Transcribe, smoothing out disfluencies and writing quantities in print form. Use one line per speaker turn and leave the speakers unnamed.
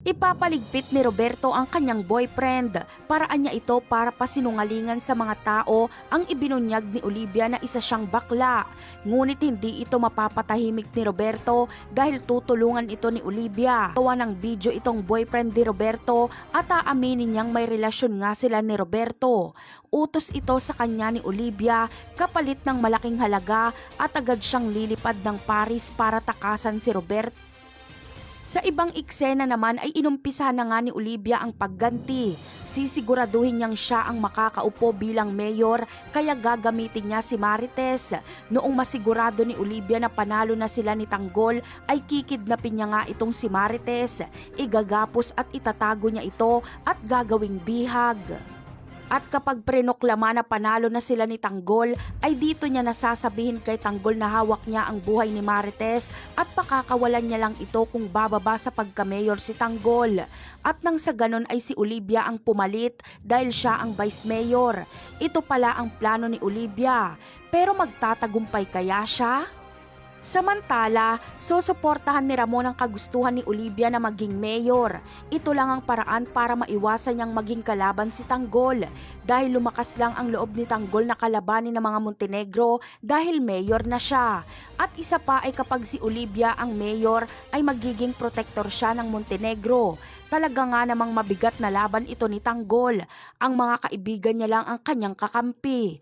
Ipapaligpit ni Roberto ang kanyang boyfriend. Paraan niya ito para pasinungalingan sa mga tao ang ibinunyag ni Olivia na isa siyang bakla. Ngunit hindi ito mapapatahimik ni Roberto dahil tutulungan ito ni Olivia. Gawa ng video itong boyfriend ni Roberto at aaminin niyang may relasyon nga sila ni Roberto. Utos ito sa kanya ni Olivia kapalit ng malaking halaga at agad siyang lilipad ng Paris para takasan si Roberto. Sa ibang eksena naman ay inumpisa na nga ni Olivia ang pagganti. Sisiguraduhin niyang siya ang makakaupo bilang mayor kaya gagamitin niya si Marites. Noong masigurado ni Olivia na panalo na sila ni Tanggol ay kikidnapin niya nga itong si Marites. Igagapos at itatago niya ito at gagawing bihag. At kapag prenoklama na panalo na sila ni Tanggol, ay dito niya nasasabihin kay Tanggol na hawak niya ang buhay ni Marites at pakakawalan niya lang ito kung bababa sa pagka-mayor si Tanggol. At nang sa ganon ay si Olivia ang pumalit dahil siya ang vice mayor. Ito pala ang plano ni Olivia. Pero magtatagumpay kaya siya? Samantala, susuportahan ni Ramon ang kagustuhan ni Olivia na maging mayor. Ito lang ang paraan para maiwasan niyang maging kalaban si Tanggol dahil lumakas lang ang loob ni Tanggol na kalabanin ng mga Montenegro dahil mayor na siya. At isa pa ay kapag si Olivia ang mayor ay magiging protector siya ng Montenegro. Talaga nga namang mabigat na laban ito ni Tanggol. Ang mga kaibigan niya lang ang kanyang kakampi.